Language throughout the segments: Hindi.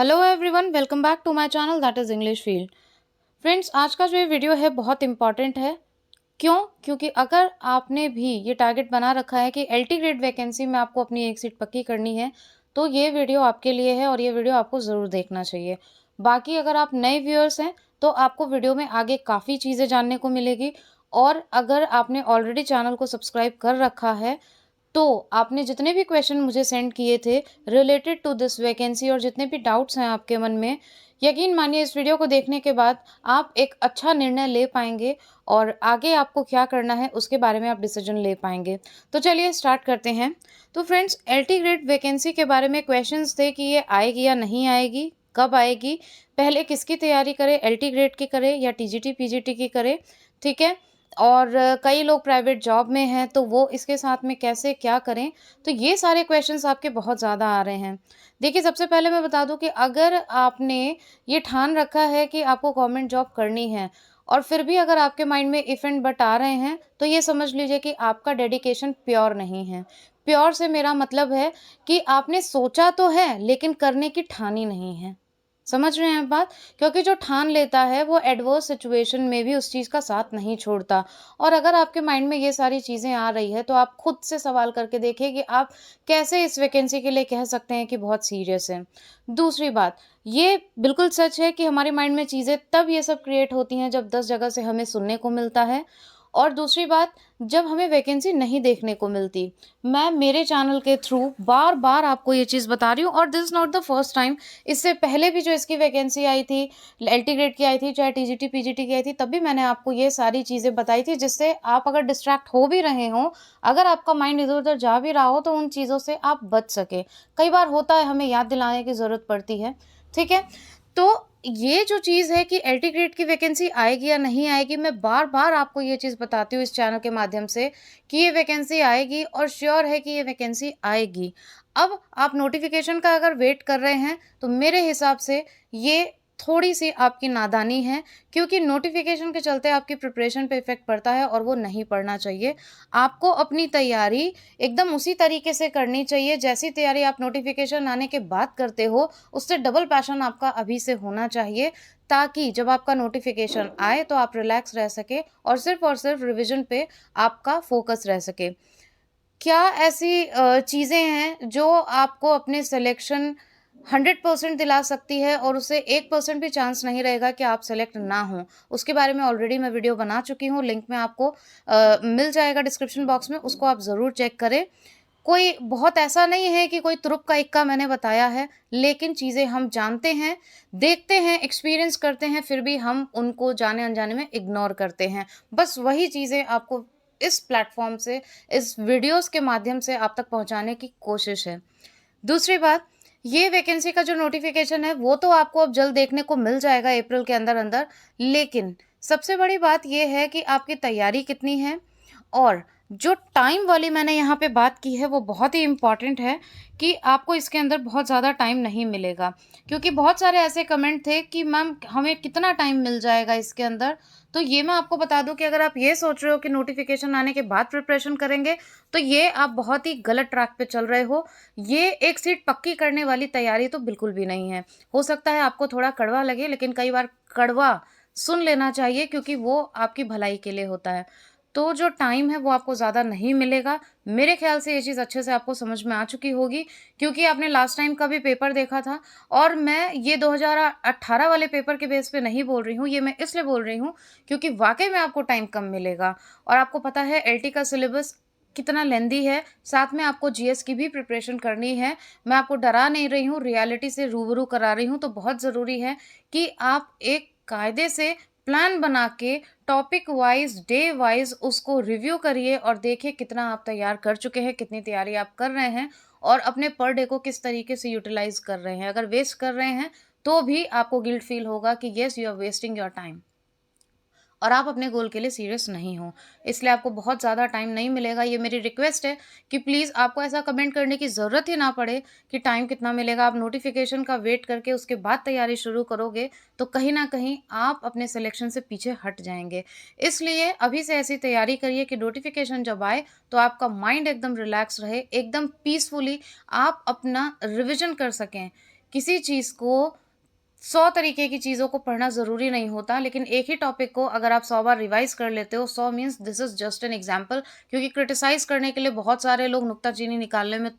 Hello everyone, welcome back to my channel that is English field. Friends, आज का जो ये वीडियो है बहुत इंपॉर्टेंट है। क्यों? क्योंकि अगर आपने भी ये टारगेट बना रखा है कि एलटी ग्रेड वैकेंसी में आपको अपनी एक सीट पक्की करनी है, तो ये वीडियो आपके लिए है और ये वीडियो आपको ज़रूर देखना चाहिए। बाकी अगर आप नए व्यूअर्स हैं तो आपको वीडियो में आगे काफ़ी चीज़ें जानने को मिलेगी, और अगर आपने ऑलरेडी चैनल को सब्सक्राइब कर रखा है तो आपने जितने भी क्वेश्चन मुझे सेंड किए थे रिलेटेड टू दिस वैकेंसी और जितने भी डाउट्स हैं आपके मन में, यकीन मानिए इस वीडियो को देखने के बाद आप एक अच्छा निर्णय ले पाएंगे और आगे आपको क्या करना है उसके बारे में आप डिसीजन ले पाएंगे। तो चलिए स्टार्ट करते हैं। तो फ्रेंड्स, एलटी ग्रेड वैकेंसी के बारे में क्वेश्चंस थे कि ये आएगी या नहीं आएगी, कब आएगी, पहले किसकी तैयारी करें, एलटी ग्रेड की करें या टीजीटी पीजीटी की करें, ठीक है। और कई लोग प्राइवेट जॉब में हैं तो वो इसके साथ में कैसे क्या करें। तो ये सारे क्वेश्चंस आपके बहुत ज़्यादा आ रहे हैं। देखिए, सबसे पहले मैं बता दूं कि अगर आपने ये ठान रखा है कि आपको गवर्नमेंट जॉब करनी है और फिर भी अगर आपके माइंड में इफ एंड बट आ रहे हैं, तो ये समझ लीजिए कि आपका डेडिकेशन प्योर नहीं है। प्योर से मेरा मतलब है कि आपने सोचा तो है लेकिन करने की ठानी नहीं है। समझ रहे हैं आप बात? क्योंकि जो ठान लेता है वो एडवर्स सिचुएशन में भी उस चीज़ का साथ नहीं छोड़ता। और अगर आपके माइंड में ये सारी चीज़ें आ रही है तो आप खुद से सवाल करके देखिए कि आप कैसे इस वैकेंसी के लिए कह सकते हैं कि बहुत सीरियस है। दूसरी बात, ये बिल्कुल सच है कि हमारे माइंड में चीज़ें तब ये सब क्रिएट होती हैं जब 10 जगह से हमें सुनने को मिलता है, और दूसरी बात, जब हमें वैकेंसी नहीं देखने को मिलती। मैं मेरे चैनल के थ्रू बार-बार आपको ये चीज़ बता रही हूँ और this is not the first time. इससे पहले भी जो इसकी वैकेंसी आई थी, एलटी ग्रेड की आई थी, चाहे टीजीटी पीजीटी की आई थी, तब भी मैंने आपको ये सारी चीज़ें बताई थी जिससे आप अगर डिस्ट्रैक्ट हो भी रहे हों, अगर आपका माइंड इधर-उधर जा भी रहा हो तो उन चीज़ों से आप बच सकें। कई बार होता है हमें याद दिलाने की ज़रूरत पड़ती है, ठीक है? तो ये जो चीज़ है कि एलटी ग्रेड की वैकेंसी आएगी या नहीं आएगी, मैं बार-बार आपको ये चीज़ बताती हूँ इस चैनल के माध्यम से कि ये वैकेंसी आएगी और श्योर है कि ये वैकेंसी आएगी। अब आप नोटिफ़िकेशन का अगर वेट कर रहे हैं, तो मेरे हिसाब से ये थोड़ी-सी आपकी नादानी है, क्योंकि नोटिफ़िकेशन के चलते आपकी प्रिपरेशन पे इफ़ेक्ट पड़ता है और वो नहीं पड़ना चाहिए। आपको अपनी तैयारी एकदम उसी तरीके से करनी चाहिए, जैसी तैयारी आप नोटिफ़िकेशन आने के बाद करते हो, उससे डबल पैशन आपका अभी से होना चाहिए, ताकि जब आपका नोटिफ़िकेशन आए तो आप रिलैक्स रह सकें और सिर्फ रिवीजन पे आपका फ़ोकस रह सके। क्या ऐसी चीज़ें हैं जो आपको अपने सिलेक्शन 100% दिला सकती है और उससे 1% भी चांस नहीं रहेगा कि आप सेलेक्ट ना हों? उसके बारे में ऑलरेडी मैं वीडियो बना चुकी हूँ, लिंक में आपको मिल जाएगा डिस्क्रिप्शन बॉक्स में, उसको आप ज़रूर चेक करें। कोई बहुत ऐसा नहीं है कि कोई तुरुप का इक्का मैंने बताया है, लेकिन चीज़ें हम जानते हैं, देखते हैं, एक्सपीरियंस करते हैं, फिर भी हम उनको जाने-अनजाने में इग्नोर करते हैं। बस वही चीज़ें आपको इस प्लेटफ़ॉर्म से, इस वीडियोज़ के माध्यम से आप तक पहुँचाने की कोशिश है। दूसरी बात, ये वैकेंसी का जो नोटिफ़िकेशन है, वो तो आपको अब जल्द देखने को मिल जाएगा अप्रैल के अंदर-अंदर, लेकिन सबसे बड़ी बात ये है कि आपकी तैयारी कितनी है, और जो टाइम वाली मैंने यहाँ पे बात की है वो बहुत ही इम्पॉर्टेंट है कि आपको इसके अंदर बहुत ज़्यादा टाइम नहीं मिलेगा। क्योंकि बहुत सारे ऐसे कमेंट थे कि मैम हमें कितना टाइम मिल जाएगा इसके अंदर। तो ये मैं आपको बता दूं कि अगर आप ये सोच रहे हो कि नोटिफिकेशन आने के बाद प्रिपरेशन करेंगे, तो ये आप बहुत ही गलत ट्रैक पे चल रहे हो। ये एक सीट पक्की करने वाली तैयारी तो बिल्कुल भी नहीं है। हो सकता है आपको थोड़ा कड़वा लगे, लेकिन कई बार कड़वा सुन लेना चाहिए, क्योंकि वो आपकी भलाई के लिए होता है। तो जो टाइम है वो आपको ज़्यादा नहीं मिलेगा। मेरे ख़्याल से ये चीज़ अच्छे से आपको समझ में आ चुकी होगी, क्योंकि आपने लास्ट टाइम का भी पेपर देखा था, और मैं ये 2018 वाले पेपर के बेस पे नहीं बोल रही हूँ, ये मैं इसलिए बोल रही हूँ क्योंकि वाक़ई में आपको टाइम कम मिलेगा। और आपको पता है एलटी का सिलेबस कितना लेंदी है, साथ में आपको जीएस की भी प्रिपरेशन करनी है। मैं आपको डरा नहीं रही हूँ, रियलिटी से रूबरू करा रही हूँ। तो बहुत ज़रूरी है कि आप एक कायदे से प्लान बना के टॉपिक वाइज, डे वाइज उसको रिव्यू करिए और देखिए कितना आप तैयार कर चुके हैं, कितनी तैयारी आप कर रहे हैं और अपने पर डे को किस तरीके से यूटिलाइज कर रहे हैं। अगर वेस्ट कर रहे हैं तो भी आपको गिल्ट फील होगा कि yes, you are wasting your time और आप अपने गोल के लिए सीरियस नहीं हो। इसलिए आपको बहुत ज़्यादा टाइम नहीं मिलेगा। ये मेरी रिक्वेस्ट है कि प्लीज़ आपको ऐसा कमेंट करने की ज़रूरत ही ना पड़े कि टाइम कितना मिलेगा। आप नोटिफिकेशन का वेट करके उसके बाद तैयारी शुरू करोगे तो कहीं न कहीं आप अपने सिलेक्शन से पीछे हट जाएँगे। इसलिए अभी से ऐसी तैयारी करिए कि नोटिफिकेशन जब आए तो आपका माइंड एकदम रिलैक्स रहे, एकदम पीसफुली आप अपना रिविज़न कर सकें किसी चीज़ को 100 तरीके की चीज़ों को पढ़ना ज़रूरी नहीं होता, लेकिन एक ही टॉपिक को अगर आप 100 बार रिवाइज़ कर लेते हो, 100 means this is just an example, क्योंकि क्रिटिसाइज़ करने के लिए बहुत सारे लोग नुक्ताचीनी निकालने में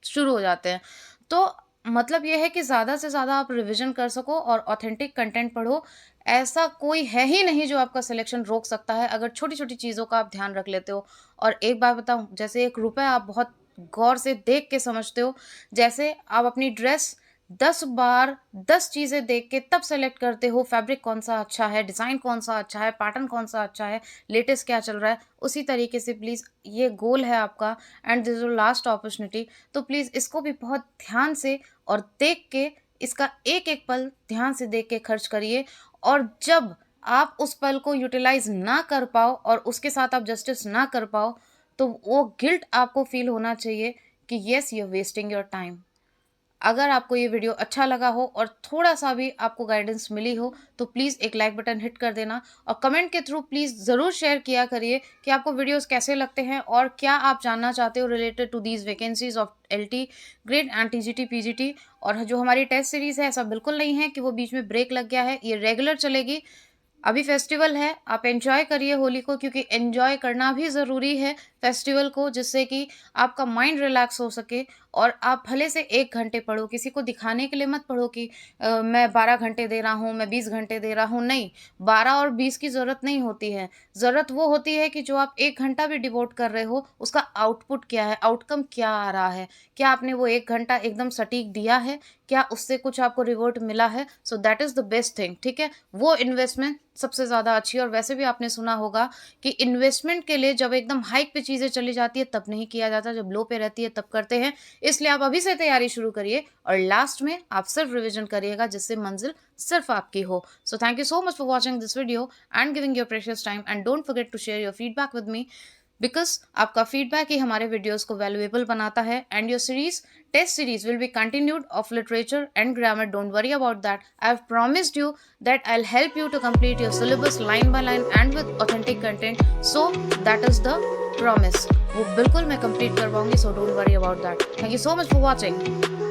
शुरू हो जाते हैं। तो मतलब ये है कि ज़्यादा से ज़्यादा आप रिविज़न कर सको और ऑथेंटिक कंटेंट पढ़ो। ऐसा कोई है ही नहीं जो आपका सिलेक्शन रोक सकता है, अगर छोटी-छोटी चीज़ों का आप ध्यान रख लेते हो। और एक बात बताऊँ, जैसे ₹1 आप बहुत गौर से देख के समझते हो, जैसे आप अपनी ड्रेस 10 बार 10 चीज़ें देख के तब सेलेक्ट करते हो, फैब्रिक कौन-सा अच्छा है, डिज़ाइन कौन-सा अच्छा है, पैटर्न कौन-सा अच्छा है, लेटेस्ट क्या चल रहा है, उसी तरीके से प्लीज़, ये गोल है आपका and this is your last opportunity, तो प्लीज़ इसको भी बहुत ध्यान से और देख के, इसका एक-एक पल ध्यान से देख के खर्च करिए। और जब आप उस पल को यूटिलाइज़ ना कर पाओ और उसके साथ आप जस्टिस ना कर पाओ, तो वो गिल्ट आपको फ़ील होना चाहिए कि yes, you are wasting your time. अगर आपको ये वीडियो अच्छा लगा हो और थोड़ा-सा भी आपको गाइडेंस मिली हो, तो प्लीज़ एक लाइक बटन हिट कर देना और कमेंट के थ्रू प्लीज़ ज़रूर शेयर किया करिए कि आपको वीडियोज़ कैसे लगते हैं और क्या आप जानना चाहते हो related to these vacancies of LT grade and TGT, PGT. और जो हमारी टेस्ट सीरीज़ है, ऐसा बिल्कुल नहीं है कि वो बीच में ब्रेक लग गया है, ये रेगुलर चलेगी। अभी फेस्टिवल है, आप एन्जॉय करिए होली को, क्योंकि एन्जॉय करना भी ज़रूरी है फेस्टिवल को, जिससे कि आपका माइंड रिलैक्स हो सके और आप भले से 1 घंटे पढ़ो, किसी को दिखाने के लिए मत पढ़ो कि मैं 12 घंटे दे रहा हूँ, मैं 20 घंटे दे रहा हूँ, नहीं, 12 और 20 की ज़रूरत नहीं होती है। ज़रूरत वो होती है कि जो आप 1 घंटा भी डिवोट कर रहे हो, उसका आउटपुट क्या है, आउटकम क्या आ रहा है? क्या आपने वो 1 घंटा एकदम सटीक दिया है? क्या उससे कुछ आपको रिवॉर्ड मिला है? So that is the best thing, ठीक है? वो इन्वेस्टमेंट सबसे ज़्यादा अच्छी है। और वैसे भी आपने सुना होगा कि इन्वेस्टमेंट के लिए जब एकदम हाइक पे चीज़ें चली जाती है तब नहीं किया जाता, जब लो पे रहती है तब करते हैं। इसलिए आप अभी से तैयारी शुरू करिए और लास्ट में आप सिर्फ रिवीजन करिएगा, जिससे मंजिल सिर्फ आपकी हो। So thank you so much for watching this video and giving your precious time and don't forget to share your feedback with me, because आपका फीडबैक ही हमारे वीडियोस को वैल्यूएबल बनाता है। And your series test series will be continued of literature and grammar, don't worry about that. I have promised you that I'll help you to complete your syllabus line by line and with authentic content. So that is the promise. वो बिल्कुल मैं complete करवाऊंगी, so don't worry about that. Thank you so much for watching.